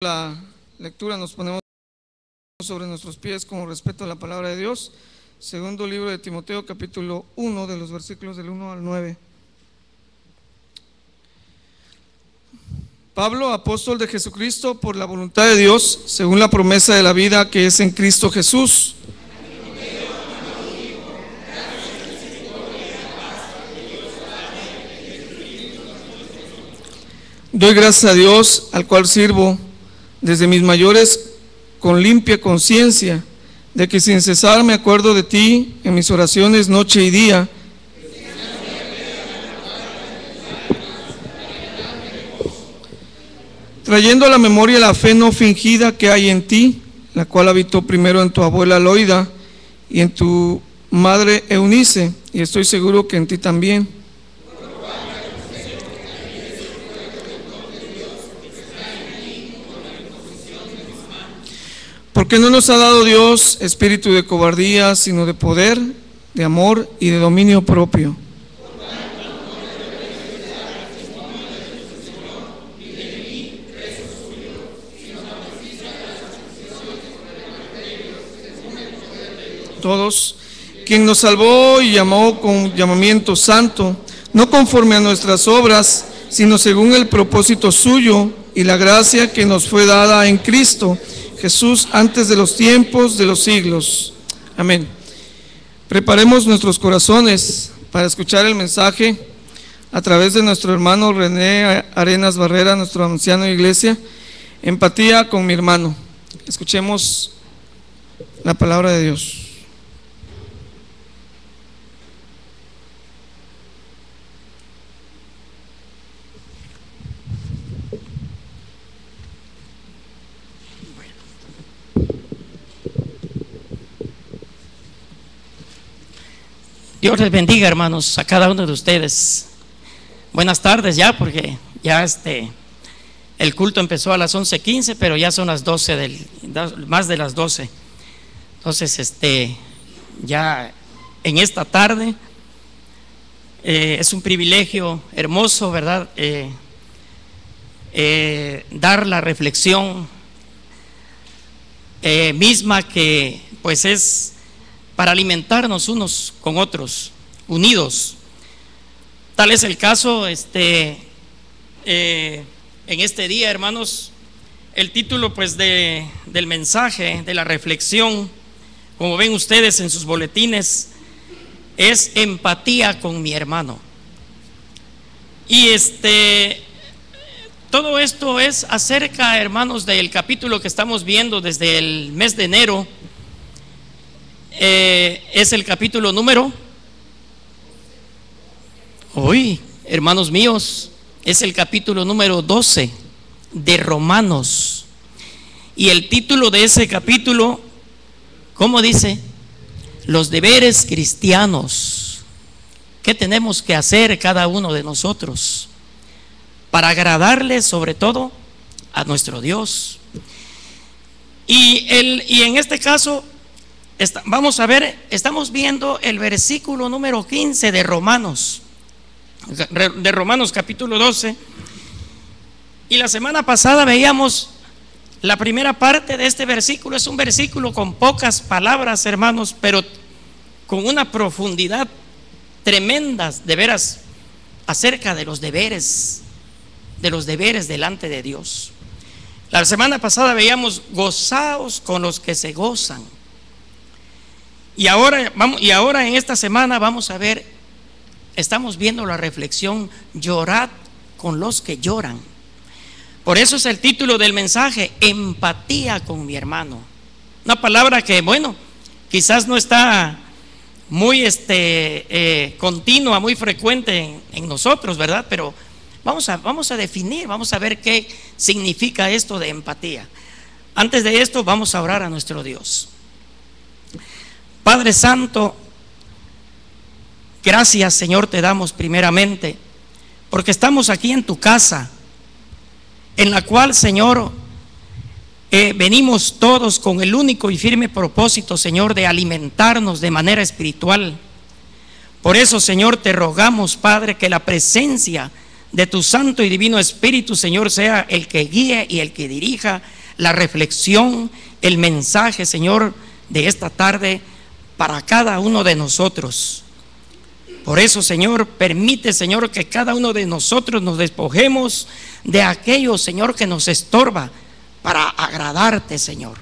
La lectura nos ponemos sobre nuestros pies con respeto a la palabra de Dios. Segundo libro de Timoteo, capítulo 1, de los versículos del 1 al 9. Pablo, apóstol de Jesucristo, por la voluntad de Dios, según la promesa de la vida que es en Cristo Jesús. Doy gracias a Dios, al cual sirvo desde mis mayores con limpia conciencia, de que sin cesar me acuerdo de ti en mis oraciones noche y día, trayendo a la memoria la fe no fingida que hay en ti, la cual habitó primero en tu abuela Loida y en tu madre Eunice, y estoy seguro que en ti también. Porque no nos ha dado Dios espíritu de cobardía, sino de poder, de amor y de dominio propio. Todos, quien nos salvó y llamó con llamamiento santo, no conforme a nuestras obras, sino según el propósito suyo y la gracia que nos fue dada en Cristo Jesús antes de los tiempos de los siglos. Amén. Preparemos nuestros corazones para escuchar el mensaje a través de nuestro hermano René Arenas Barrera, nuestro anciano de iglesia. Empatía con mi hermano. Escuchemos la palabra de Dios. Dios les bendiga, hermanos, a cada uno de ustedes. Buenas tardes ya, porque ya el culto empezó a las 11:15, pero ya son las 12 más de las 12. Entonces, ya en esta tarde es un privilegio hermoso, ¿verdad? Dar la reflexión misma que pues es para alimentarnos unos con otros, unidos. Tal es el caso en este día, hermanos. El título pues del mensaje, de la reflexión, como ven ustedes en sus boletines, es empatía con mi hermano. Y todo esto es acerca, hermanos, del capítulo que estamos viendo desde el mes de enero. Es el capítulo número, hermanos míos, es el capítulo número 12 de Romanos. Y el título de ese capítulo, ¿cómo dice? Los deberes cristianos. ¿Qué tenemos que hacer cada uno de nosotros para agradarle sobre todo a nuestro Dios? Y en este caso vamos a ver, estamos viendo el versículo número 15 de Romanos capítulo 12. Y la semana pasada veíamos la primera parte de este versículo. Es un versículo con pocas palabras, hermanos, pero con una profundidad tremenda, de veras, acerca de los deberes delante de Dios. La semana pasada veíamos: gozaos con los que se gozan. Y ahora en esta semana vamos a ver, estamos viendo la reflexión: llorad con los que lloran. Por eso es el título del mensaje: empatía con mi hermano. Una palabra que, bueno, quizás no está muy continua, muy frecuente en nosotros, ¿verdad? Pero vamos a definir, vamos a ver qué significa esto de empatía. Antes de esto, vamos a orar a nuestro Dios. Padre Santo, gracias, Señor, te damos primeramente porque estamos aquí en tu casa, en la cual, Señor, venimos todos con el único y firme propósito, Señor, de alimentarnos de manera espiritual. Por eso, Señor, te rogamos, Padre, que la presencia de tu Santo y Divino Espíritu, Señor, sea el que guíe y el que dirija la reflexión, el mensaje, Señor, de esta tarde para cada uno de nosotros. Por eso, Señor, permite, Señor, que cada uno de nosotros nos despojemos de aquello, Señor, que nos estorba para agradarte, Señor.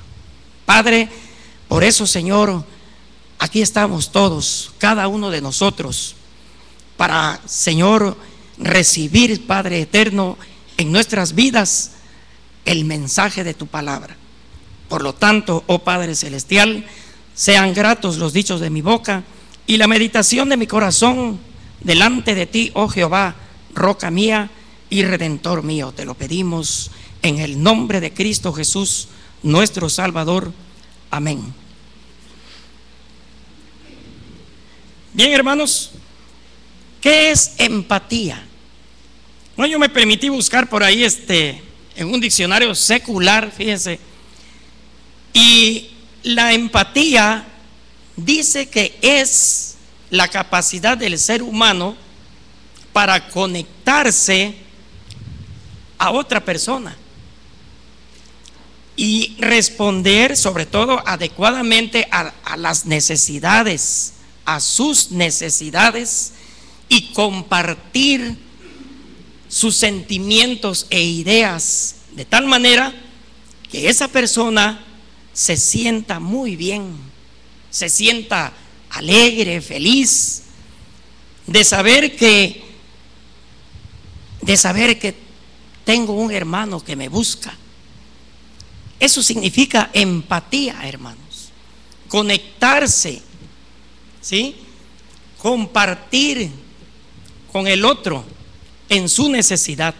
Padre, por eso, Señor, aquí estamos todos, cada uno de nosotros, para, Señor, recibir, Padre eterno, en nuestras vidas el mensaje de tu palabra. Por lo tanto, oh Padre celestial, sean gratos los dichos de mi boca y la meditación de mi corazón delante de ti, oh Jehová, roca mía y redentor mío. Te lo pedimos en el nombre de Cristo Jesús, nuestro Salvador. Amén. Bien, hermanos, ¿qué es empatía? Bueno, yo me permití buscar por ahí en un diccionario secular, fíjense, y la empatía dice que es la capacidad del ser humano para conectarse a otra persona y responder, sobre todo adecuadamente, a las necesidades, a sus necesidades, y compartir sus sentimientos e ideas de tal manera que esa persona se sienta muy bien, se sienta alegre, feliz, de saber que tengo un hermano que me busca. Eso significa empatía, hermanos. Conectarse, ¿sí? Compartir con el otro en su necesidad.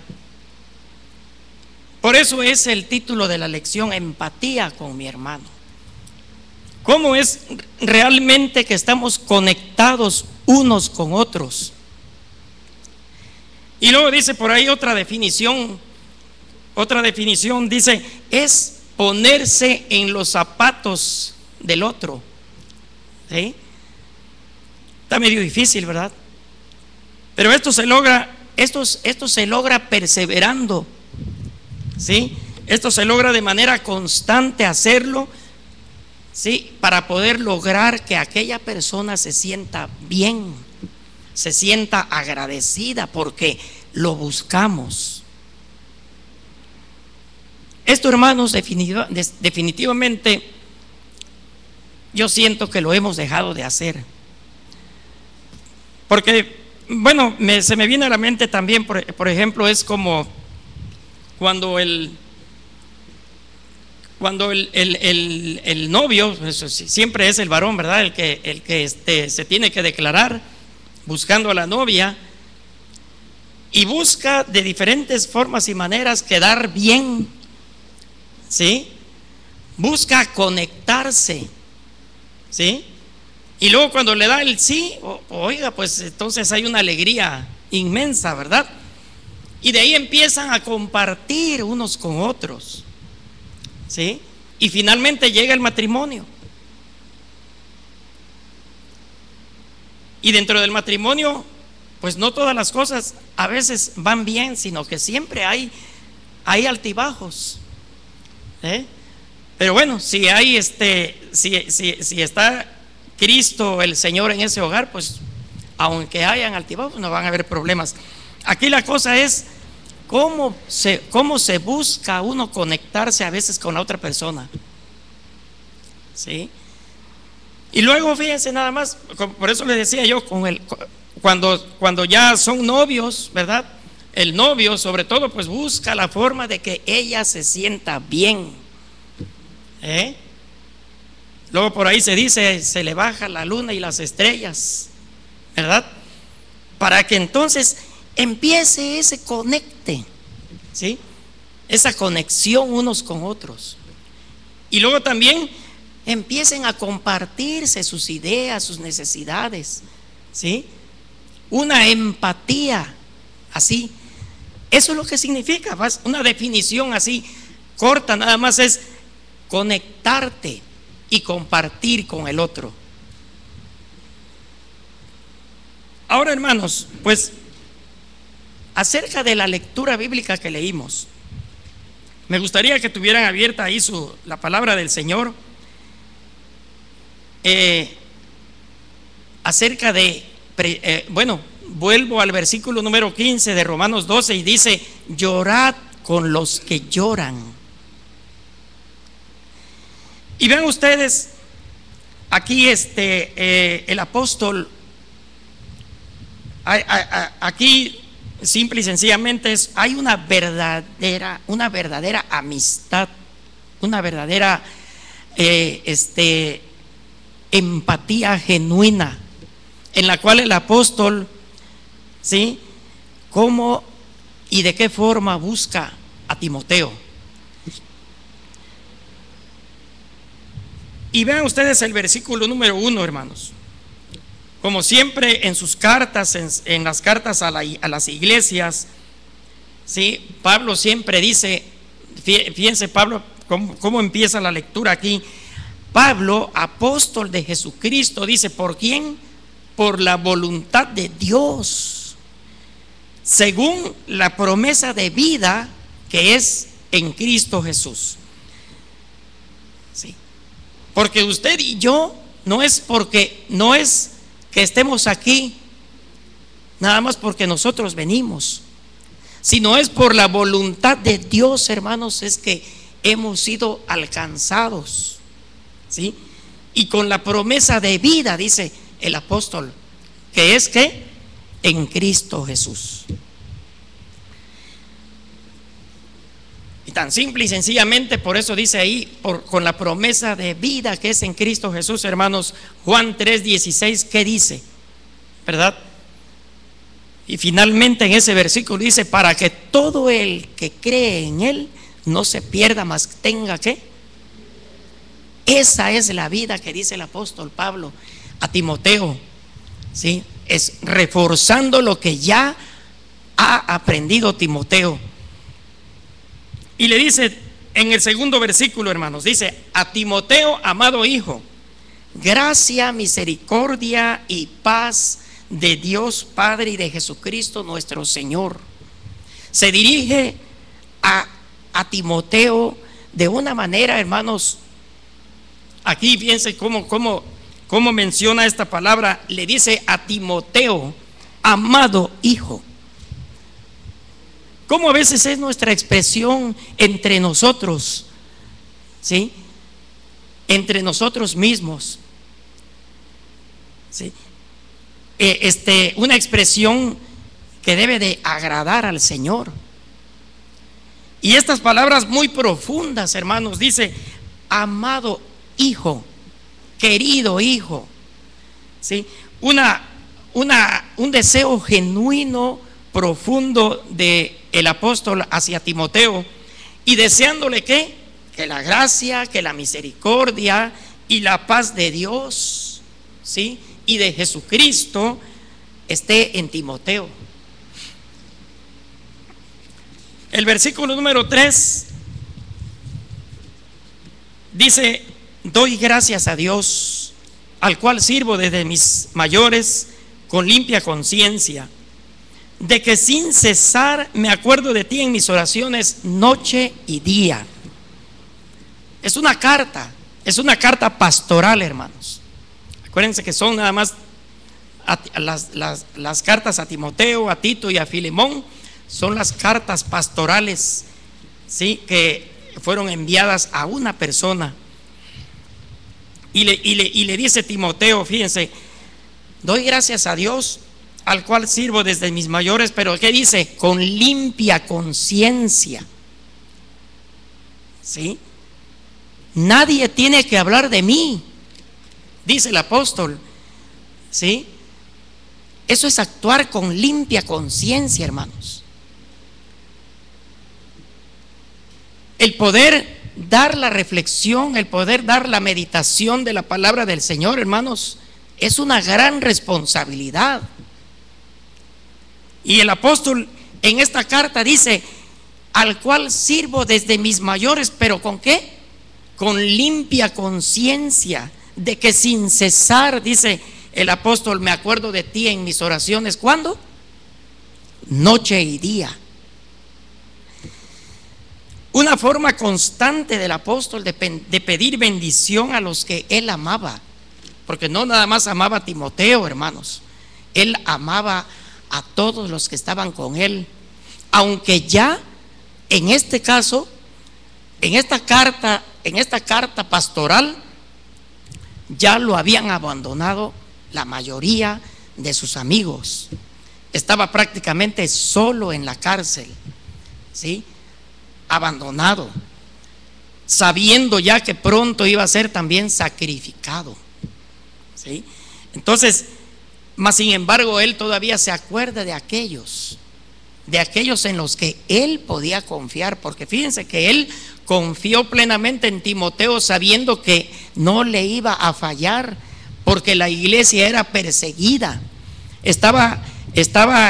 Por eso es el título de la lección: empatía con mi hermano. ¿Cómo es realmente que estamos conectados unos con otros? Y luego dice por ahí otra definición dice: es ponerse en los zapatos del otro. ¿Sí? Está medio difícil, ¿verdad? Pero esto se logra perseverando, ¿sí? Esto se logra de manera constante hacerlo, ¿sí? Para poder lograr que aquella persona se sienta bien, se sienta agradecida porque lo buscamos. Esto, hermanos, definitivamente yo siento que lo hemos dejado de hacer. Porque, bueno, se me viene a la mente también, por ejemplo, es como cuando el novio, pues, siempre es el varón, ¿verdad? El que se tiene que declarar buscando a la novia, y busca de diferentes formas y maneras quedar bien, ¿sí? Busca conectarse, ¿sí? Y luego cuando le da el sí, oiga, pues entonces hay una alegría inmensa, ¿verdad? Y de ahí empiezan a compartir unos con otros, ¿sí? Y finalmente llega el matrimonio. Y dentro del matrimonio, pues no todas las cosas a veces van bien, sino que siempre hay altibajos, ¿eh? Pero bueno, si hay si está Cristo el Señor en ese hogar, pues aunque hayan altibajos no van a haber problemas. Aquí la cosa es cómo se busca uno conectarse a veces con la otra persona, ¿sí? Y luego fíjense nada más, por eso les decía yo, cuando ya son novios, ¿verdad? El novio sobre todo pues busca la forma de que ella se sienta bien, ¿eh? Luego por ahí se dice, se le baja la luna y las estrellas, ¿verdad? Para que entonces empiece ese conecte, ¿sí? Esa conexión unos con otros. Y luego también empiecen a compartirse sus ideas, sus necesidades, ¿sí? Una empatía así. Eso es lo que significa, una definición así corta nada más, es conectarte y compartir con el otro. Ahora, hermanos, pues acerca de la lectura bíblica que leímos. Me gustaría que tuvieran abierta ahí la palabra del Señor, acerca de, vuelvo al versículo número 15 de Romanos 12 y dice: llorad con los que lloran. Y vean ustedes, aquí el apóstol, aquí simple y sencillamente hay una verdadera amistad, una verdadera empatía genuina, en la cual el apóstol, ¿sí?, cómo y de qué forma busca a Timoteo. Y vean ustedes el versículo número 1, hermanos. Como siempre en sus cartas, en las cartas a las iglesias, ¿sí?, Pablo siempre dice, fíjense Pablo cómo empieza la lectura aquí. Pablo, apóstol de Jesucristo, dice: ¿por quién? Por la voluntad de Dios, según la promesa de vida que es en Cristo Jesús. Sí. Porque usted y yo no es que estemos aquí nada más porque nosotros venimos, sino es por la voluntad de Dios, hermanos, es que hemos sido alcanzados, ¿sí? Y con la promesa de vida, dice el apóstol, que es que en Cristo Jesús. Y tan simple y sencillamente, por eso dice ahí, con la promesa de vida que es en Cristo Jesús, hermanos. Juan 3:16, ¿qué dice? ¿Verdad? Y finalmente en ese versículo dice: para que todo el que cree en Él no se pierda, mas tenga ¿qué? Esa es la vida que dice el apóstol Pablo a Timoteo, ¿sí? Es reforzando lo que ya ha aprendido Timoteo. Y le dice en el segundo versículo, hermanos, dice: a Timoteo, amado hijo, gracia, misericordia y paz de Dios Padre y de Jesucristo nuestro Señor. Se dirige a Timoteo de una manera, hermanos. Aquí fíjense cómo menciona esta palabra. Le dice a Timoteo, amado hijo. Como a veces es nuestra expresión entre nosotros, ¿sí?, entre nosotros mismos, ¿sí? Una expresión que debe de agradar al Señor. Y estas palabras muy profundas, hermanos, dice: amado hijo, querido hijo, ¿sí? Un deseo genuino, profundo de el apóstol hacia Timoteo, y deseándole que la gracia, que la misericordia y la paz de Dios, ¿sí?, y de Jesucristo esté en Timoteo. El versículo número 3 dice: doy gracias a Dios, al cual sirvo desde mis mayores con limpia conciencia, de que sin cesar me acuerdo de ti en mis oraciones noche y día. Es una carta pastoral, hermanos. Acuérdense que son nada más las cartas a Timoteo, a Tito y a Filemón, son las cartas pastorales, ¿sí?, que fueron enviadas a una persona. Y le dice Timoteo, fíjense: doy gracias a Dios, al cual sirvo desde mis mayores, pero ¿qué dice? Con limpia conciencia, ¿sí? Nadie tiene que hablar de mí, dice el apóstol, ¿sí? Eso es actuar con limpia conciencia, hermanos. El poder dar la reflexión, el poder dar la meditación de la palabra del Señor, hermanos, es una gran responsabilidad. Y el apóstol en esta carta dice: al cual sirvo desde mis mayores, pero ¿con qué? Con limpia conciencia, de que sin cesar, dice el apóstol, me acuerdo de ti en mis oraciones. ¿Cuándo? noche y día. Una forma constante del apóstol de pedir bendición a los que él amaba, porque no nada más amaba a Timoteo, hermanos, él amaba a todos los que estaban con él, aunque ya en este caso, en esta carta pastoral, ya lo habían abandonado la mayoría de sus amigos. Estaba prácticamente solo en la cárcel, ¿sí? Abandonado, sabiendo ya que pronto iba a ser también sacrificado, ¿sí? Entonces, mas sin embargo, él todavía se acuerda de aquellos en los que él podía confiar, porque fíjense que él confió plenamente en Timoteo, sabiendo que no le iba a fallar, porque la iglesia era perseguida. Estaba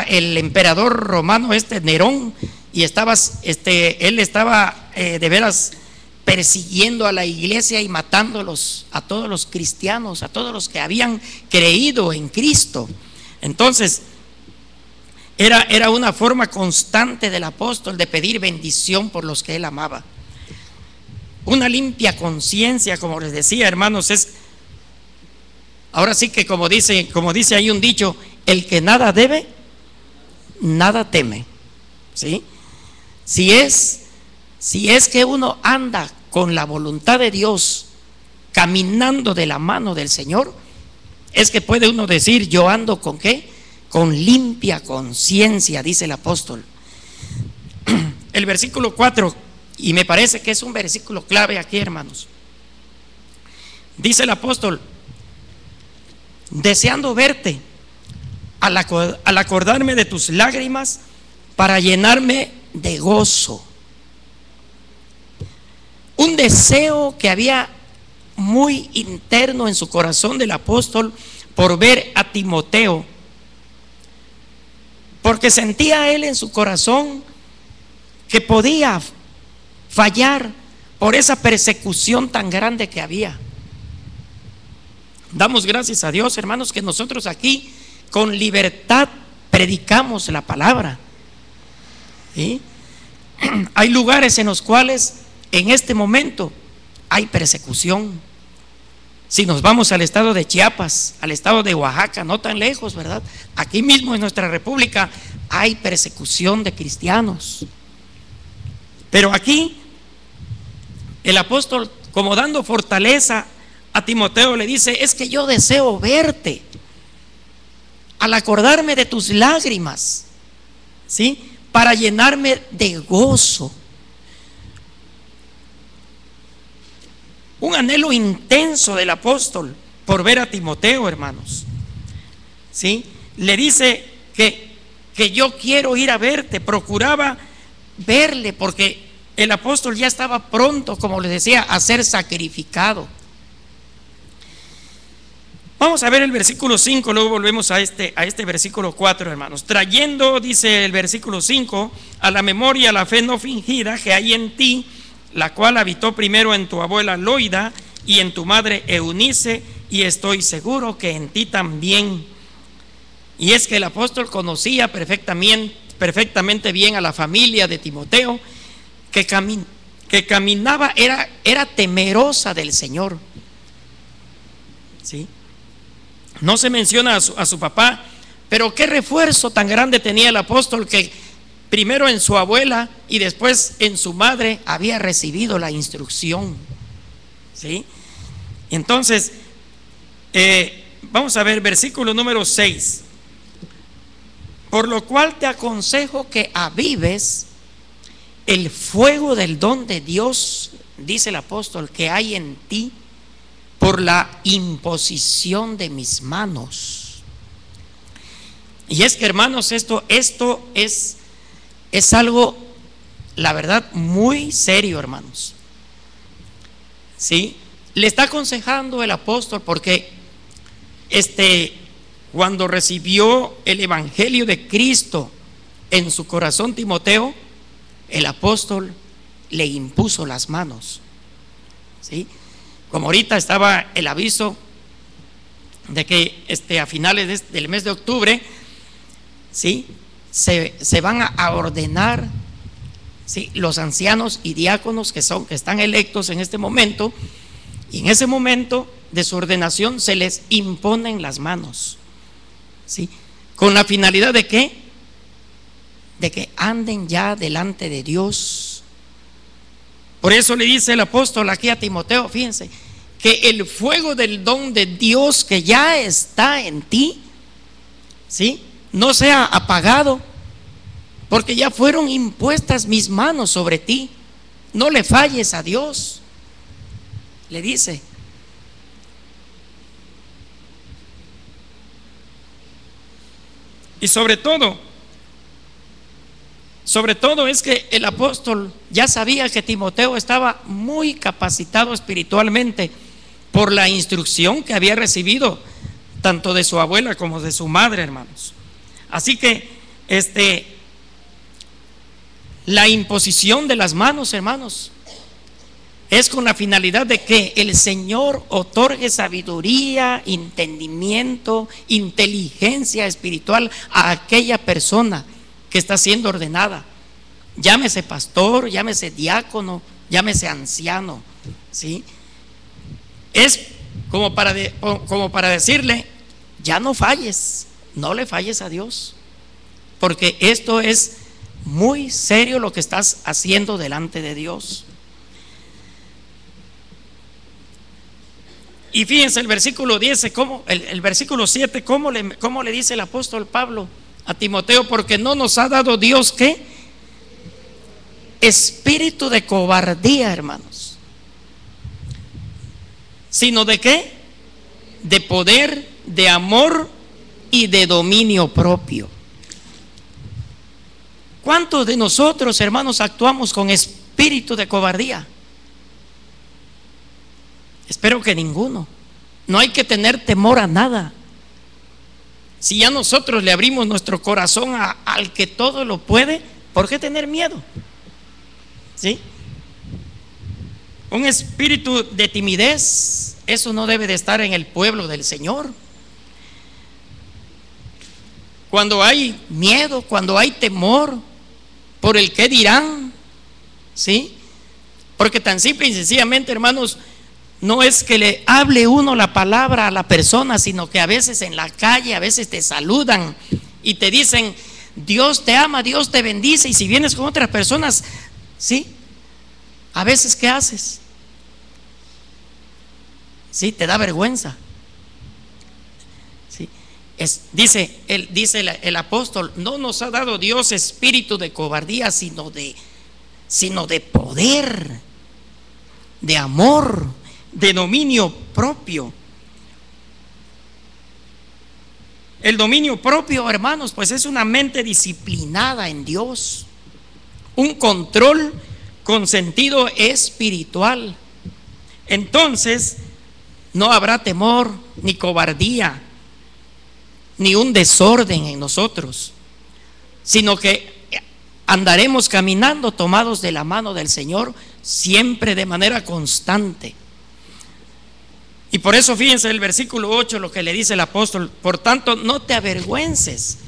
el emperador romano Nerón, y él estaba de veras persiguiendo a la iglesia y matándolos a todos los cristianos, a todos los que habían creído en Cristo. Entonces era una forma constante del apóstol de pedir bendición por los que él amaba. Una limpia conciencia, como les decía, hermanos, es ahora sí que como dice ahí un dicho: el que nada debe, nada teme, ¿sí? Si es que uno anda con la voluntad de Dios, caminando de la mano del Señor, es que puede uno decir: yo ando ¿con qué? Con limpia conciencia, dice el apóstol. El versículo 4, y me parece que es un versículo clave aquí, hermanos. Dice el apóstol: deseando verte, al acordarme de tus lágrimas, para llenarme de gozo. Un deseo que había muy interno en su corazón del apóstol por ver a Timoteo, porque sentía él en su corazón que podía fallar por esa persecución tan grande que había. Damos gracias a Dios, hermanos, que nosotros aquí con libertad predicamos la palabra, ¿sí? Hay lugares en los cuales en este momento hay persecución. Si nos vamos al estado de Chiapas, al estado de Oaxaca, no tan lejos, ¿verdad? Aquí mismo en nuestra república hay persecución de cristianos. Pero aquí el apóstol, como dando fortaleza a Timoteo, le dice: es que yo deseo verte, al acordarme de tus lágrimas, ¿sí? Para llenarme de gozo. Un anhelo intenso del apóstol por ver a Timoteo, hermanos, ¿sí? Le dice que yo quiero ir a verte. Procuraba verle porque el apóstol ya estaba pronto, como les decía, a ser sacrificado. Vamos a ver el versículo 5, luego volvemos a este versículo 4, hermanos. Trayendo, dice el versículo 5, a la memoria la fe no fingida que hay en ti, la cual habitó primero en tu abuela Loida y en tu madre Eunice, y estoy seguro que en ti también. Y es que el apóstol conocía perfectamente bien a la familia de Timoteo, que caminaba, era temerosa del Señor, ¿sí? No se menciona a su papá, pero qué refuerzo tan grande tenía el apóstol, que primero en su abuela y después en su madre había recibido la instrucción, ¿sí? Entonces, vamos a ver versículo número 6. Por lo cual te aconsejo que avives el fuego del don de Dios, dice el apóstol, que hay en ti por la imposición de mis manos. Y es que, hermanos, esto es algo, la verdad, muy serio, hermanos, ¿sí? Le está aconsejando el apóstol porque cuando recibió el evangelio de Cristo en su corazón Timoteo, el apóstol le impuso las manos, ¿sí? Como ahorita estaba el aviso de que a finales del mes de octubre, ¿sí?, se van a ordenar, ¿sí?, los ancianos y diáconos que están electos en este momento, y en ese momento de su ordenación se les imponen las manos, ¿sí?, con la finalidad de ¿qué? De que anden ya delante de Dios. Por eso le dice el apóstol aquí a Timoteo, fíjense, que el fuego del don de Dios que ya está en ti, ¿sí?, no sea apagado, porque ya fueron impuestas mis manos sobre ti. No le falles a Dios, le dice. Y sobre todo es que el apóstol ya sabía que Timoteo estaba muy capacitado espiritualmente por la instrucción que había recibido tanto de su abuela como de su madre, hermanos. Así que la imposición de las manos, hermanos, es con la finalidad de que el Señor otorgue sabiduría, entendimiento, inteligencia espiritual a aquella persona que está siendo ordenada. Llámese pastor, llámese diácono, llámese anciano, ¿sí? Es como para decirle, ya no falles, no le falles a Dios, porque esto es muy serio lo que estás haciendo delante de Dios. Y fíjense el versículo 10, el versículo 7, ¿cómo le dice el apóstol Pablo a Timoteo? Porque no nos ha dado Dios, ¿qué? Espíritu de cobardía, hermanos, sino de ¿qué? De poder, de amor y de dominio propio. ¿Cuántos de nosotros, hermanos, actuamos con espíritu de cobardía? Espero que ninguno. No hay que tener temor a nada. Si ya nosotros le abrimos nuestro corazón al que todo lo puede, ¿por qué tener miedo? ¿Sí? Un espíritu de timidez, eso no debe de estar en el pueblo del Señor. Cuando hay miedo, cuando hay temor por el qué dirán, ¿sí? Porque tan simple y sencillamente, hermanos, no es que le hable uno la palabra a la persona, sino que a veces en la calle, a veces te saludan y te dicen, Dios te ama, Dios te bendice, y si vienes con otras personas, ¿sí? A veces, ¿qué haces? ¿Sí? Te da vergüenza. ¿Sí? Dice el apóstol, no nos ha dado Dios espíritu de cobardía, sino de poder, de amor, de dominio propio. El dominio propio, hermanos, pues es una mente disciplinada en Dios, un control con sentido espiritual. Entonces no habrá temor, ni cobardía, ni un desorden en nosotros, sino que andaremos caminando tomados de la mano del Señor, siempre de manera constante. Y por eso fíjense el versículo 8 lo que le dice el apóstol: por tanto, no te avergüences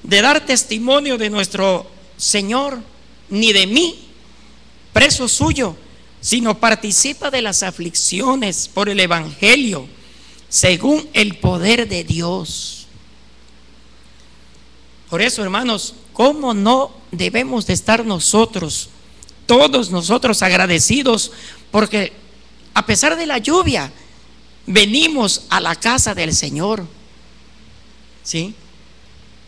de dar testimonio de nuestro Señor, ni de mí, preso suyo, sino participa de las aflicciones por el evangelio, según el poder de Dios. Por eso, hermanos, ¿cómo no debemos de estar nosotros, todos nosotros, agradecidos? Porque a pesar de la lluvia, venimos a la casa del Señor, ¿sí?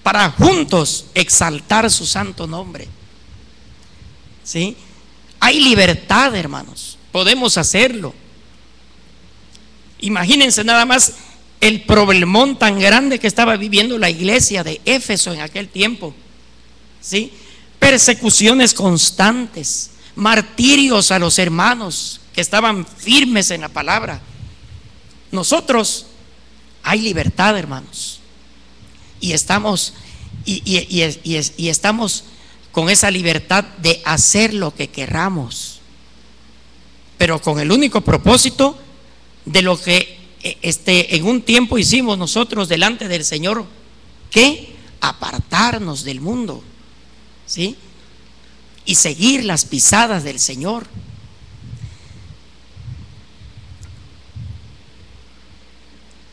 Para juntos exaltar su santo nombre, ¿sí? Hay libertad, hermanos, podemos hacerlo. Imagínense nada más el problemón tan grande que estaba viviendo la iglesia de Éfeso en aquel tiempo, ¿sí? Persecuciones constantes, martirios a los hermanos que estaban firmes en la palabra. Nosotros hay libertad, hermanos, y estamos estamos con esa libertad de hacer lo que querramos, pero con el único propósito de lo que en un tiempo hicimos nosotros delante del Señor, que apartarnos del mundo, ¿sí? Y seguir las pisadas del Señor.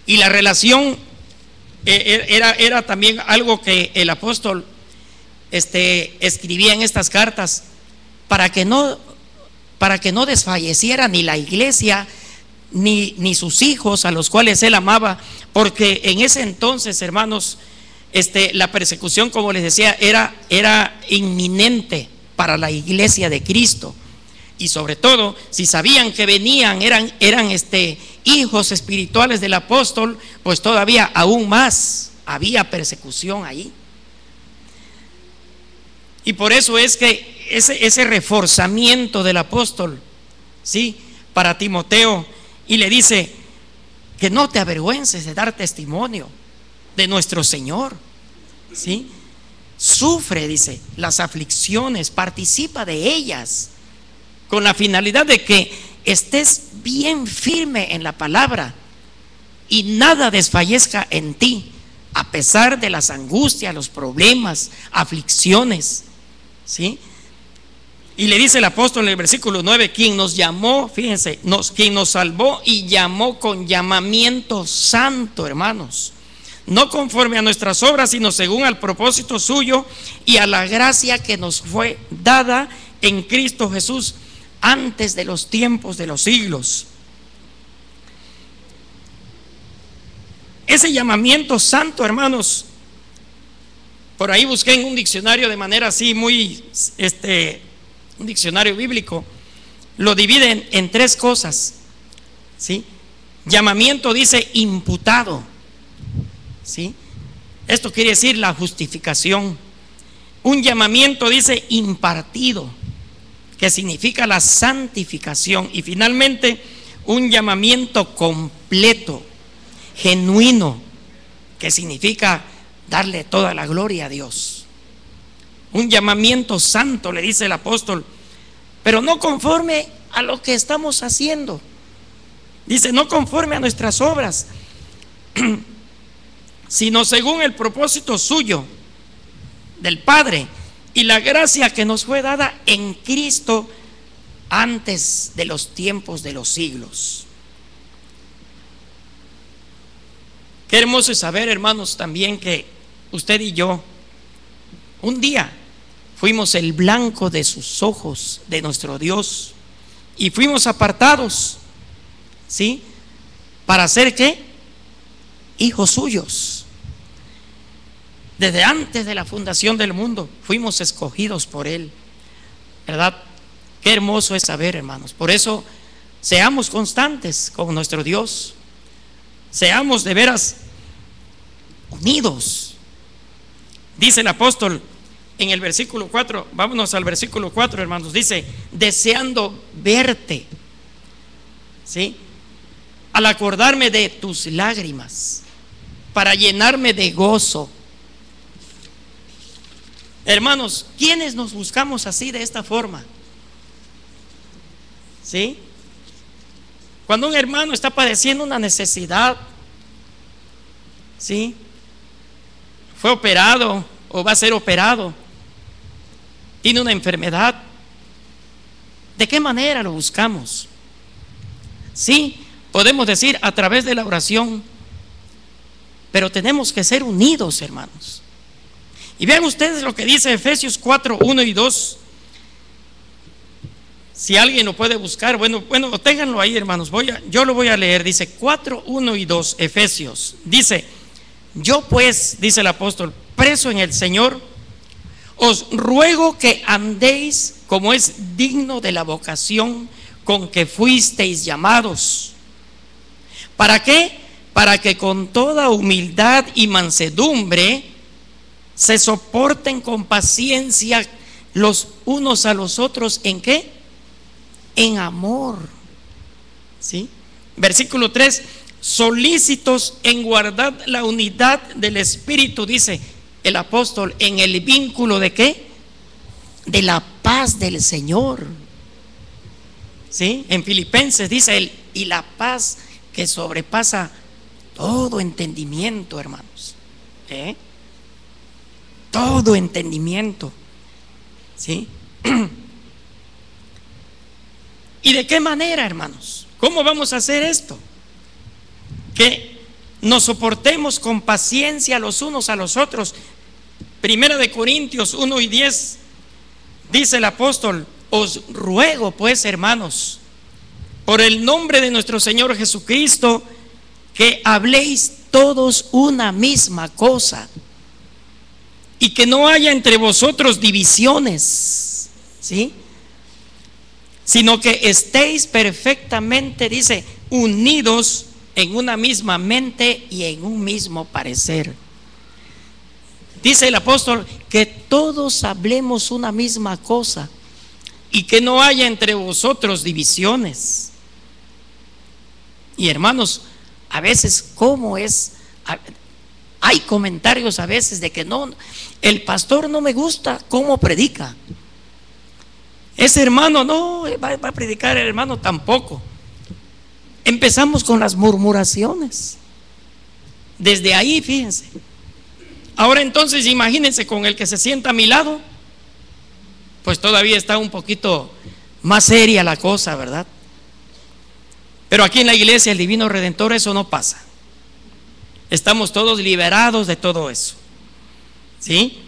Y la relación era también algo que el apóstol escribía en estas cartas para que no desfalleciera ni la iglesia ni sus hijos, a los cuales él amaba, porque en ese entonces, hermanos, la persecución, como les decía, era inminente para la iglesia de Cristo. Y sobre todo, si sabían que venían, eran hijos espirituales del apóstol, pues todavía aún más había persecución ahí. Y por eso es que ese reforzamiento del apóstol, ¿sí?, para Timoteo, y le dice que no te avergüences de dar testimonio de nuestro Señor, ¿sí? Sufre, dice, las aflicciones, participa de ellas, con la finalidad de que estés bien firme en la palabra y nada desfallezca en ti, a pesar de las angustias, los problemas, aflicciones, ¿sí? Y le dice el apóstol en el versículo 9, quien nos llamó, fíjense, quien nos salvó y llamó con llamamiento santo, hermanos, no conforme a nuestras obras, sino según al propósito suyo y a la gracia que nos fue dada en Cristo Jesús antes de los tiempos de los siglos. Ese llamamiento santo, hermanos, por ahí busqué en un diccionario de manera así muy, un diccionario bíblico, lo dividen en tres cosas, ¿sí? Llamamiento dice imputado, ¿sí? Esto quiere decir la justificación. Un llamamiento dice impartido, que significa la santificación. Y finalmente un llamamiento completo, genuino, que significa darle toda la gloria a Dios. Un llamamiento santo, le dice el apóstol, pero no conforme a lo que estamos haciendo. Dice, no conforme a nuestras obras, sino según el propósito suyo, del Padre, y la gracia que nos fue dada en Cristo antes de los tiempos de los siglos. Qué hermoso es saber, hermanos, también que usted y yo un día fuimos el blanco de sus ojos, de nuestro Dios, y fuimos apartados, ¿sí?, para ser ¿qué? Hijos suyos. Desde antes de la fundación del mundo fuimos escogidos por Él, ¿verdad? Qué hermoso es saber, hermanos. Por eso seamos constantes con nuestro Dios, seamos de veras unidos. Dice el apóstol en el versículo 4, vámonos al versículo 4, hermanos, dice, deseando verte, ¿sí?, al acordarme de tus lágrimas, para llenarme de gozo. Hermanos, ¿quiénes nos buscamos así, de esta forma? ¿Sí? Cuando un hermano está padeciendo una necesidad, ¿sí?, fue operado o va a ser operado, tiene una enfermedad, ¿de qué manera lo buscamos? Sí, podemos decir a través de la oración, pero tenemos que ser unidos, hermanos. Y vean ustedes lo que dice Efesios 4, 1 y 2. Si alguien lo puede buscar, bueno, ténganlo ahí, hermanos, yo lo voy a leer. Dice 4, 1 y 2, Efesios. Dice, yo pues, dice el apóstol, preso en el Señor, os ruego que andéis como es digno de la vocación con que fuisteis llamados. ¿Para qué? Para que con toda humildad y mansedumbre se soporten con paciencia los unos a los otros. ¿En qué? En amor. ¿Sí? Versículo 3, solícitos en guardar la unidad del Espíritu, dice el apóstol, en el vínculo de ¿qué? De la paz del Señor. ¿Sí? En Filipenses dice él, y la paz que sobrepasa todo entendimiento, hermanos. todo entendimiento. ¿Sí? ¿Y de qué manera, hermanos? ¿Cómo vamos a hacer esto? Que nos soportemos con paciencia los unos a los otros. Primera de Corintios 1:10 dice el apóstol: os ruego pues, hermanos, por el nombre de nuestro Señor Jesucristo, que habléis todos una misma cosa y que no haya entre vosotros divisiones, ¿sí? Sino que estéis perfectamente, dice, unidos en una misma mente y en un mismo parecer. Dice el apóstol que todos hablemos una misma cosa y que no haya entre vosotros divisiones. Y hermanos, a veces, ¿cómo es? Hay comentarios a veces de que no, el pastor no me gusta cómo predica. Ese hermano no va a predicar, el hermano tampoco. Empezamos con las murmuraciones. Desde ahí, fíjense. Ahora entonces, imagínense con el que se sienta a mi lado, pues todavía está un poquito más seria la cosa, ¿verdad? Pero aquí en la iglesia el Divino Redentor eso no pasa. Estamos todos liberados de todo eso, ¿sí?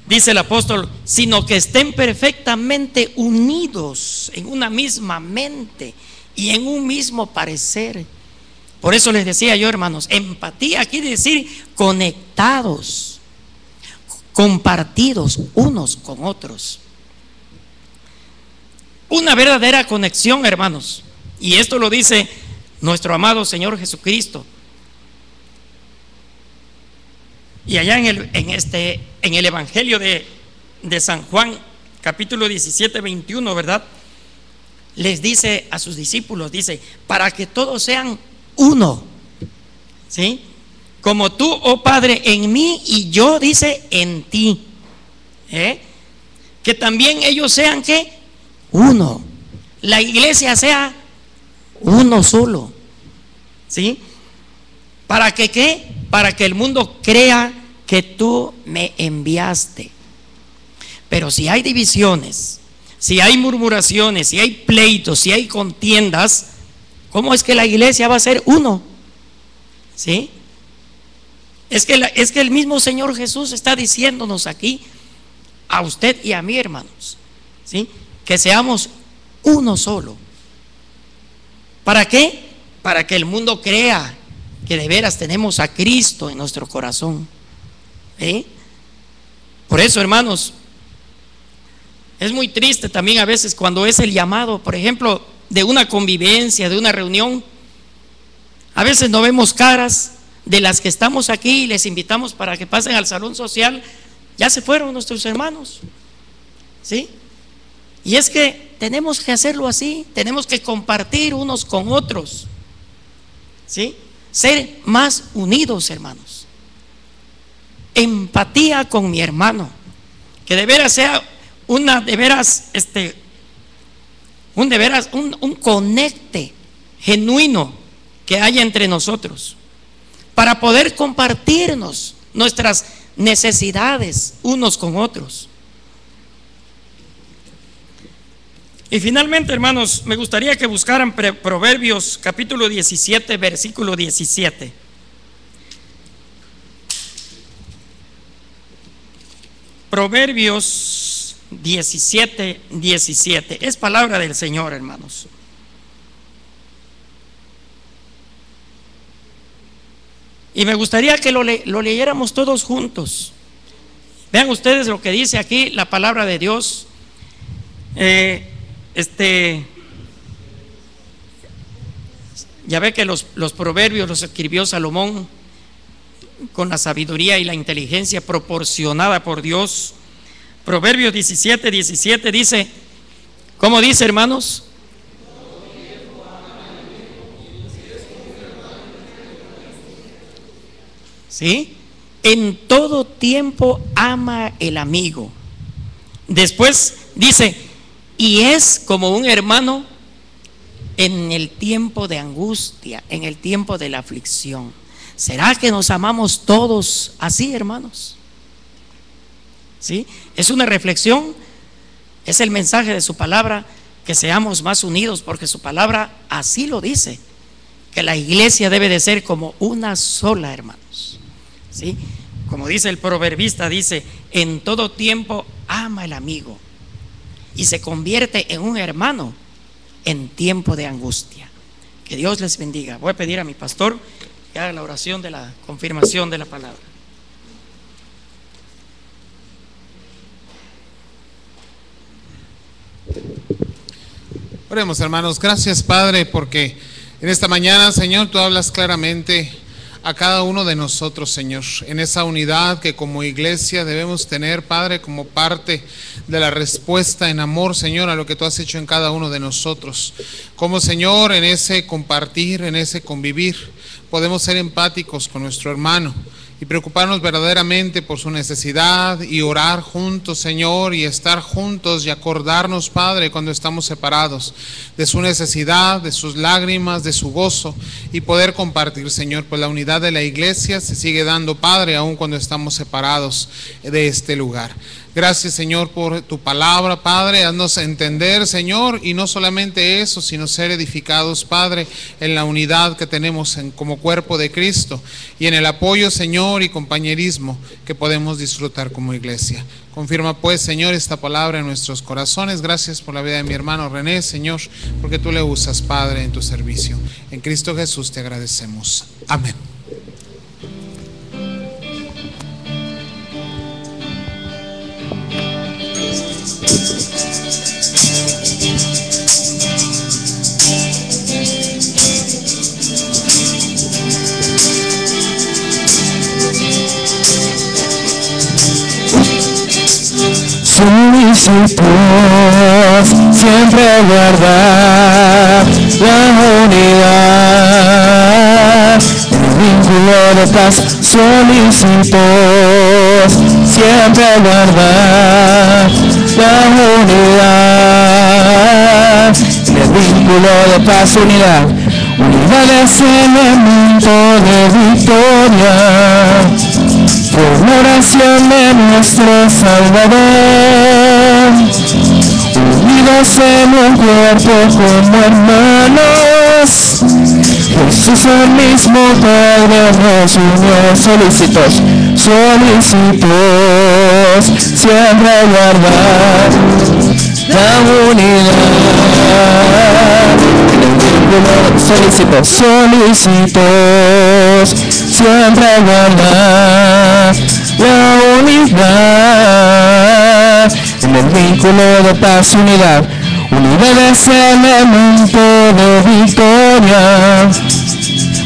Dice el apóstol, sino que estén perfectamente unidos en una misma mente y en un mismo parecer. Por eso les decía yo, hermanos, empatía quiere decir conectados, compartidos unos con otros. Una verdadera conexión, hermanos. Y esto lo dice nuestro amado Señor Jesucristo. Y allá en el Evangelio de San Juan, capítulo 17, 21, ¿verdad? Les dice a sus discípulos, dice, para que todos sean uno, ¿sí? Como tú, oh Padre, en mí y yo, dice, en ti, que también ellos sean, ¿qué? Uno. La iglesia sea uno solo, ¿sí? ¿Para que qué? Para que el mundo crea que tú me enviaste. Pero si hay divisiones, si hay murmuraciones, si hay pleitos, si hay contiendas, ¿cómo es que la iglesia va a ser uno? ¿Sí? Es que el mismo Señor Jesús está diciéndonos aquí, a usted y a mí, hermanos, ¿sí? Que seamos uno solo. ¿Para qué? Para que el mundo crea que de veras tenemos a Cristo en nuestro corazón. Por eso, hermanos, es muy triste también a veces cuando es el llamado, por ejemplo, de una convivencia, de una reunión. A veces no vemos caras de las que estamos aquí y les invitamos para que pasen al salón social. Ya se fueron nuestros hermanos, ¿sí? Y es que tenemos que hacerlo así, tenemos que compartir unos con otros, ¿sí? Ser más unidos, hermanos. Empatía con mi hermano, que de veras sea un conecte genuino que haya entre nosotros, para poder compartirnos nuestras necesidades unos con otros. Y finalmente, hermanos, me gustaría que buscaran Proverbios capítulo 17, versículo 17. Proverbios 17, 17. Es palabra del Señor, hermanos. Y me gustaría que lo leyéramos todos juntos. Vean ustedes lo que dice aquí la palabra de Dios. Ya ve que los proverbios los escribió Salomón con la sabiduría y la inteligencia proporcionada por Dios. Proverbios 17, 17 dice, ¿cómo dice, hermanos? ¿Sí? En todo tiempo ama el amigo. Después dice, y es como un hermano en el tiempo de angustia, en el tiempo de la aflicción. ¿Será que nos amamos todos así, hermanos? ¿sí? Es una reflexión, es el mensaje de su palabra, que seamos más unidos, porque su palabra así lo dice, que la iglesia debe de ser como una sola, hermanos, ¿sí? Como dice el proverbista, dice: en todo tiempo ama el amigo y se convierte en un hermano en tiempo de angustia. Que Dios les bendiga. Voy a pedir a mi pastor que haga la oración de la confirmación de la palabra. Oremos, hermanos. Gracias, Padre, porque en esta mañana, Señor, tú hablas claramente a cada uno de nosotros, Señor, en esa unidad que como iglesia debemos tener, Padre, como parte de la respuesta en amor, Señor, a lo que tú has hecho en cada uno de nosotros. Como, Señor, en ese compartir, en ese convivir, podemos ser empáticos con nuestro hermano y preocuparnos verdaderamente por su necesidad y orar juntos, Señor, y estar juntos y acordarnos, Padre, cuando estamos separados, de su necesidad, de sus lágrimas, de su gozo, y poder compartir, Señor, pues la unidad de la iglesia se sigue dando, Padre, aun cuando estamos separados de este lugar. Gracias, Señor, por tu palabra, Padre. Haznos entender, Señor, y no solamente eso, sino ser edificados, Padre, en la unidad que tenemos como cuerpo de Cristo y en el apoyo, Señor, y compañerismo que podemos disfrutar como iglesia. Confirma, pues, Señor, esta palabra en nuestros corazones. Gracias por la vida de mi hermano René, Señor, porque tú le usas, Padre, en tu servicio. En Cristo Jesús te agradecemos. Amén. Solicitos siempre guardar la unidad, el vínculo de paz. Solicitos siempre guardar la unidad, el vínculo de paz. Unidad, unidad es elemento de victoria, por la oración de nuestro Salvador, unidos en un cuerpo como hermanos, Jesús el mismo Padre nos unió. Solicitos, solicitos, siempre guardar la unidad, solicitos, solicitos, siempre guardar la unidad, en el vínculo de paz. Unidad, unidad es elemento de victoria,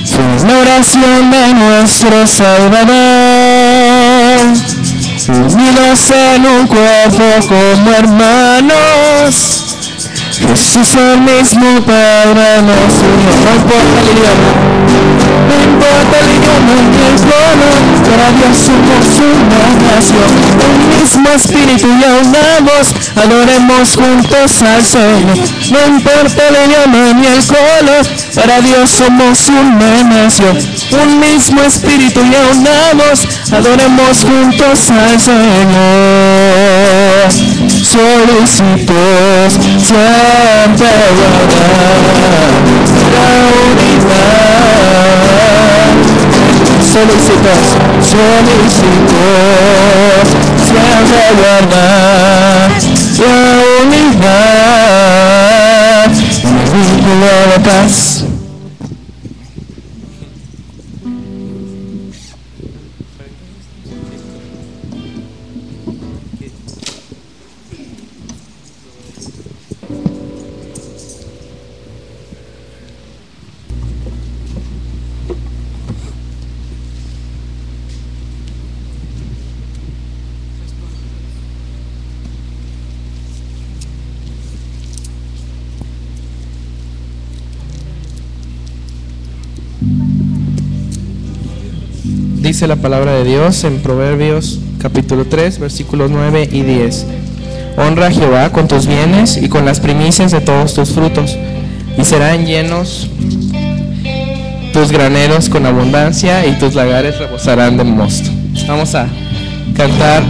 fue la oración de nuestro Salvador, unidos en un cuerpo como hermanos, Jesús el mismo Padre nos unió. No importa el idioma, no importa el idioma ni el color, para Dios somos una nación, un mismo espíritu y aunados, adoremos juntos al Señor. No importa el idioma ni el color, para Dios somos una nación, un mismo espíritu y aunados, adoremos juntos al Señor. Solicitos siempre guardar la unidad. Solicitos, solicitos siempre guardar la unidad, en el vínculo de paz. Dice la palabra de Dios en Proverbios capítulo 3, versículos 9 y 10. Honra a Jehová con tus bienes y con las primicias de todos tus frutos, y serán llenos tus graneros con abundancia, y tus lagares rebosarán de mosto. Vamos a cantar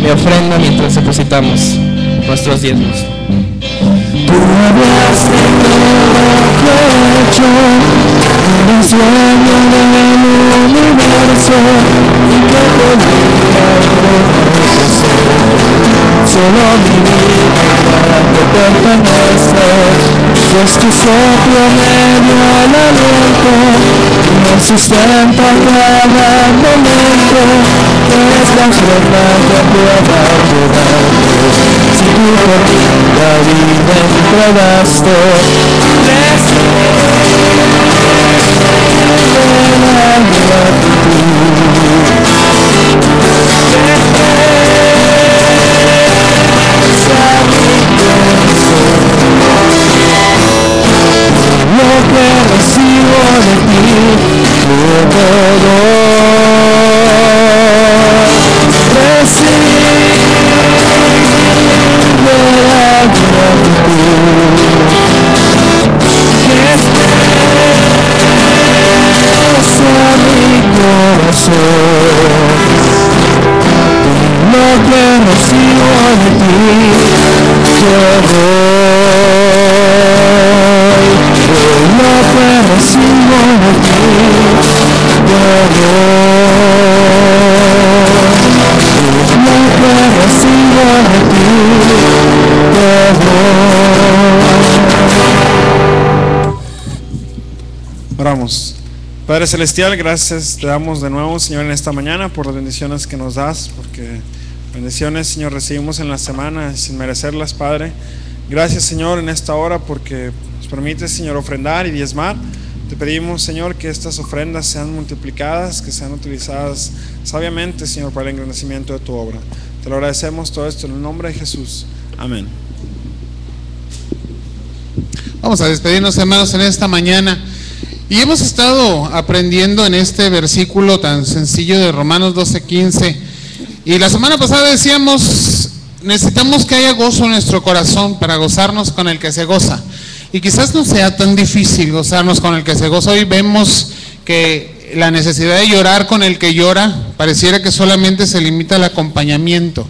mi ofrenda mientras depositamos nuestros diezmos. Tú hablaste todo hecho, eres dueño del universo, y que podría acontecer. Solo mi vida te pertenece, pues tu soplo me dio el aliento, y me sustenta cada momento, que es la fuerza que pueda ayudarte. Si tú por mí la vida entregaste, recibe la gratitud. Lo que recibo de ti, yo recibe la gratitud que expresa mi corazón. Lo que recibo de ti, yo doy. Lo que recibo de ti, yo doy. Lo que recibo de ti, yo doy. Oramos. Padre Celestial, gracias te damos de nuevo, Señor, en esta mañana por las bendiciones que nos das, porque bendiciones, Señor, recibimos en la semana sin merecerlas, Padre. Gracias, Señor, en esta hora porque nos permites, Señor, ofrendar y diezmar. Te pedimos, Señor, que estas ofrendas sean multiplicadas, que sean utilizadas sabiamente, Señor, para el engrandecimiento de tu obra. Te lo agradecemos todo esto en el nombre de Jesús. Amén. Vamos a despedirnos, hermanos, en esta mañana. Y hemos estado aprendiendo en este versículo tan sencillo de Romanos 12:15. Y la semana pasada decíamos, necesitamos que haya gozo en nuestro corazón para gozarnos con el que se goza. Y quizás no sea tan difícil gozarnos con el que se goza. Hoy vemos que la necesidad de llorar con el que llora pareciera que solamente se limita al acompañamiento.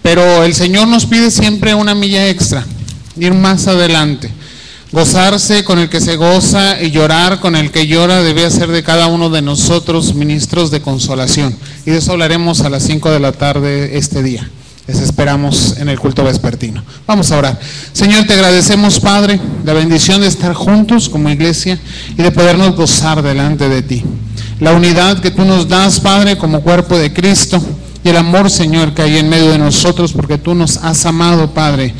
Pero el Señor nos pide siempre una milla extra, ir más adelante. Gozarse con el que se goza y llorar con el que llora debe ser de cada uno de nosotros ministros de consolación. Y de eso hablaremos a las 5 de la tarde este día. Les esperamos en el culto vespertino. Vamos a orar. Señor, te agradecemos, Padre, la bendición de estar juntos como iglesia y de podernos gozar delante de ti. La unidad que tú nos das, Padre, como cuerpo de Cristo, y el amor, Señor, que hay en medio de nosotros, porque tú nos has amado, Padre.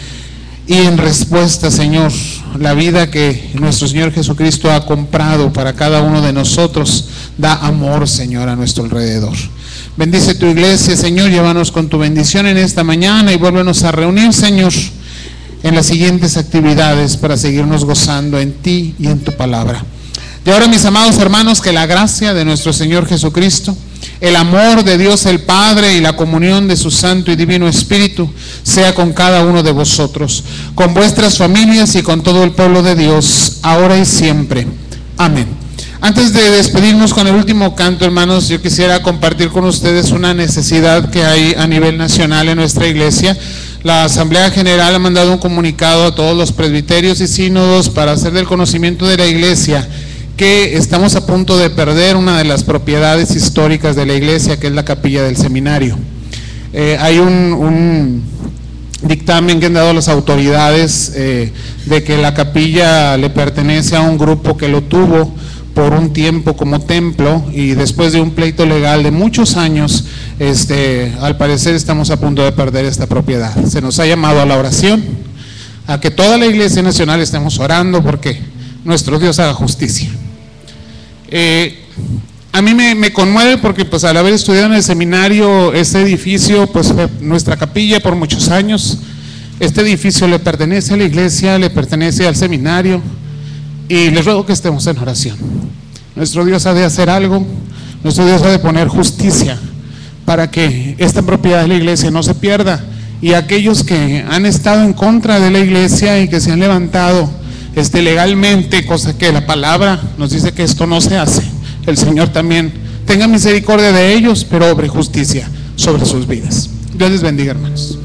Y en respuesta, Señor, la vida que nuestro Señor Jesucristo ha comprado para cada uno de nosotros, da amor, Señor, a nuestro alrededor. Bendice tu iglesia, Señor, llévanos con tu bendición en esta mañana y vuélvenos a reunir, Señor, en las siguientes actividades para seguirnos gozando en ti y en tu palabra. Y ahora, mis amados hermanos, que la gracia de nuestro Señor Jesucristo, el amor de Dios el Padre y la comunión de su Santo y Divino Espíritu sea con cada uno de vosotros, con vuestras familias y con todo el pueblo de Dios, ahora y siempre. Amén. Antes de despedirnos con el último canto, hermanos, yo quisiera compartir con ustedes una necesidad que hay a nivel nacional en nuestra iglesia. La Asamblea General ha mandado un comunicado a todos los presbiterios y sínodos para hacer del conocimiento de la iglesia que estamos a punto de perder una de las propiedades históricas de la iglesia, que es la capilla del seminario. Hay un dictamen que han dado las autoridades de que la capilla le pertenece a un grupo que lo tuvo por un tiempo como templo, y después de un pleito legal de muchos años, al parecer estamos a punto de perder esta propiedad. Se nos ha llamado a la oración, a que toda la iglesia nacional estemos orando porque nuestro Dios haga justicia. A mí me conmueve porque, pues, al haber estudiado en el seminario, este edificio, pues, fue nuestra capilla por muchos años. Este edificio le pertenece a la iglesia, le pertenece al seminario, y les ruego que estemos en oración. Nuestro Dios ha de hacer algo, nuestro Dios ha de poner justicia para que esta propiedad de la iglesia no se pierda, y aquellos que han estado en contra de la iglesia y que se han levantado legalmente, cosa que la palabra nos dice que esto no se hace, el Señor también tenga misericordia de ellos, pero obre justicia sobre sus vidas. Dios les bendiga, hermanos.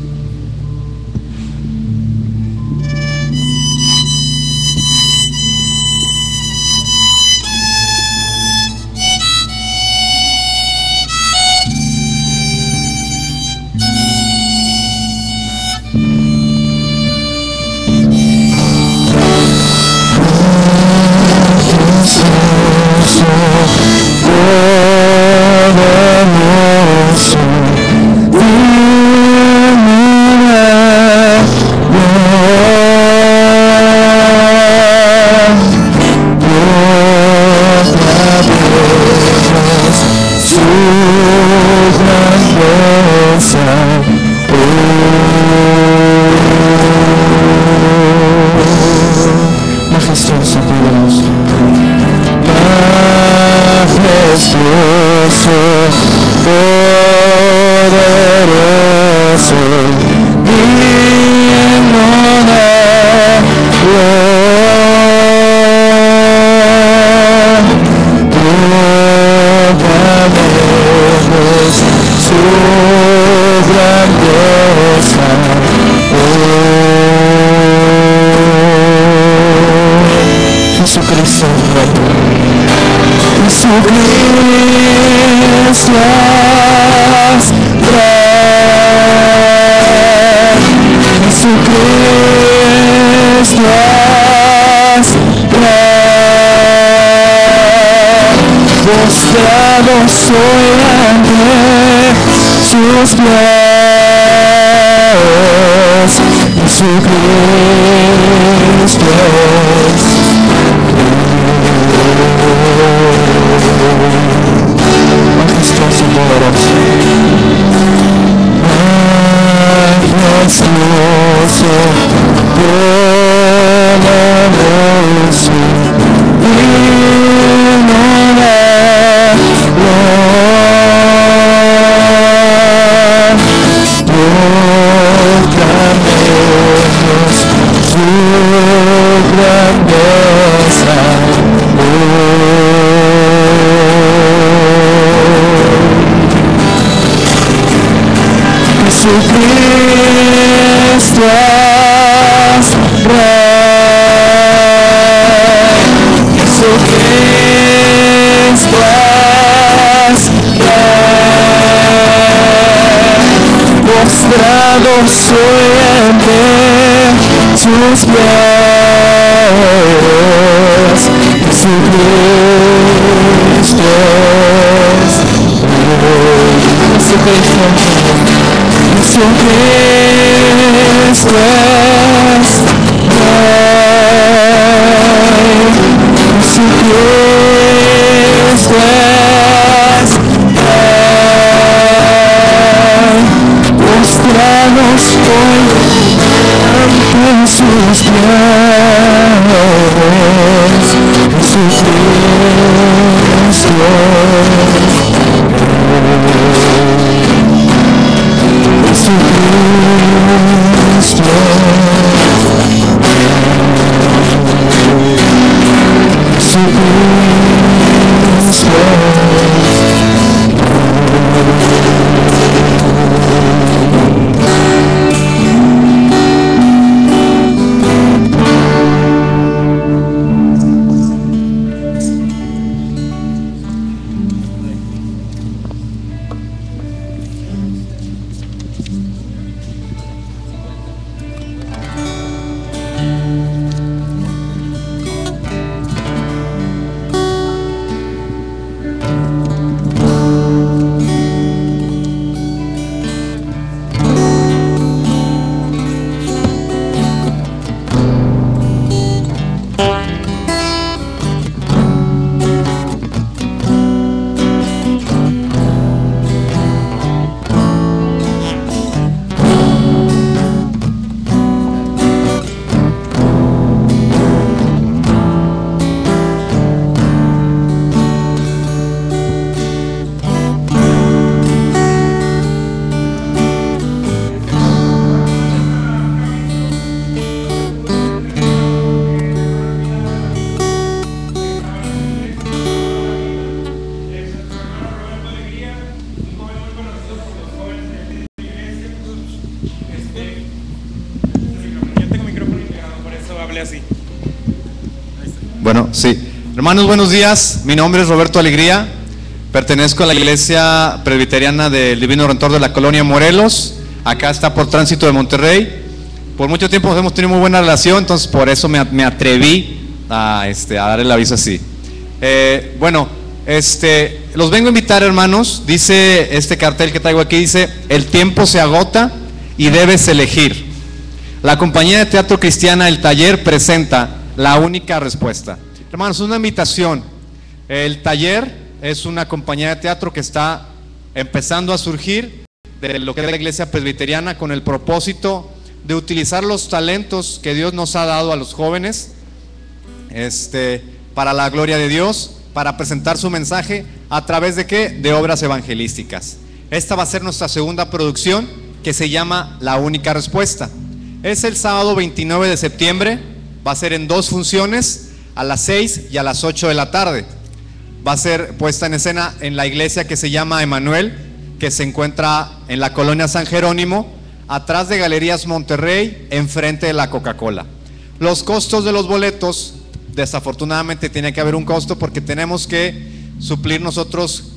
eso hablé así. Bueno, sí. Hermanos, buenos días. Mi nombre es Roberto Alegría. Pertenezco a la Iglesia Presbiteriana del Divino Redentor de la Colonia Morelos. Acá está por Tránsito de Monterrey. Por mucho tiempo hemos tenido muy buena relación, entonces por eso me atreví a dar el aviso así. Los vengo a invitar, hermanos. Dice este cartel que traigo aquí, dice: el tiempo se agota y debes elegir. La compañía de teatro cristiana El Taller presenta La Única Respuesta. Hermanos, una invitación. El Taller es una compañía de teatro que está empezando a surgir de lo que es la iglesia presbiteriana, con el propósito de utilizar los talentos que Dios nos ha dado a los jóvenes para la gloria de Dios, para presentar su mensaje a través de ¿qué? De obras evangelísticas. Esta va a ser nuestra segunda producción, que se llama La Única Respuesta. Es el sábado 29 de septiembre, va a ser en 2 funciones, a las 6 y a las 8 de la tarde. Va a ser puesta en escena en la iglesia que se llama Emanuel, que se encuentra en la colonia San Jerónimo, atrás de Galerías Monterrey, enfrente de la Coca-Cola. Los costos de los boletos, desafortunadamente tiene que haber un costo, porque tenemos que suplir nosotros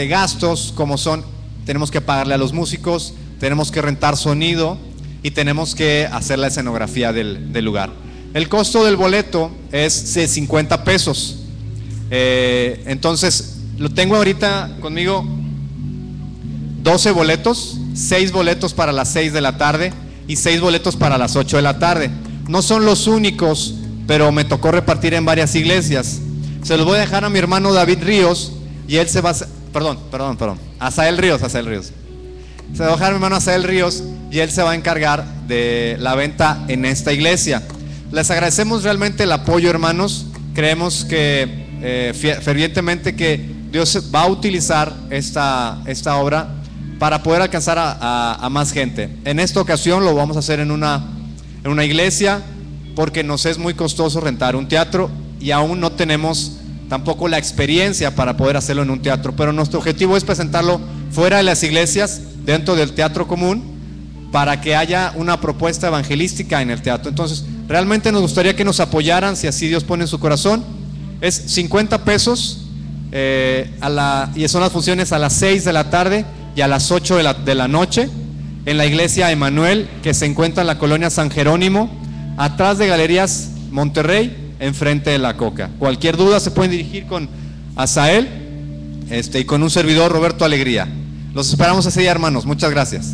gastos, como son, tenemos que pagarle a los músicos, tenemos que rentar sonido y tenemos que hacer la escenografía del lugar. El costo del boleto es de 50 pesos. Entonces, lo tengo ahorita conmigo 12 boletos, 6 boletos para las 6 de la tarde y 6 boletos para las 8 de la tarde. No son los únicos, pero me tocó repartir en varias iglesias. Se los voy a dejar a mi hermano David Ríos y él se va a... Asael Ríos. Se lo voy a dejar a mi hermano Asael Ríos y él se va a encargar de la venta en esta iglesia. Les agradecemos realmente el apoyo, hermanos. Creemos que fervientemente que Dios va a utilizar esta obra para poder alcanzar a más gente. En esta ocasión lo vamos a hacer en una iglesia, porque nos es muy costoso rentar un teatro y aún no tenemos tampoco la experiencia para poder hacerlo en un teatro, pero nuestro objetivo es presentarlo fuera de las iglesias, dentro del teatro común, para que haya una propuesta evangelística en el teatro. Entonces, realmente nos gustaría que nos apoyaran, si así Dios pone en su corazón. Es 50 pesos y son las funciones a las 6 de la tarde y a las 8 de la noche en la iglesia Emanuel, que se encuentra en la colonia San Jerónimo, atrás de Galerías Monterrey, enfrente de la Coca. Cualquier duda se pueden dirigir con Asael y con un servidor, Roberto Alegría. Los esperamos ese día, hermanos. Muchas gracias.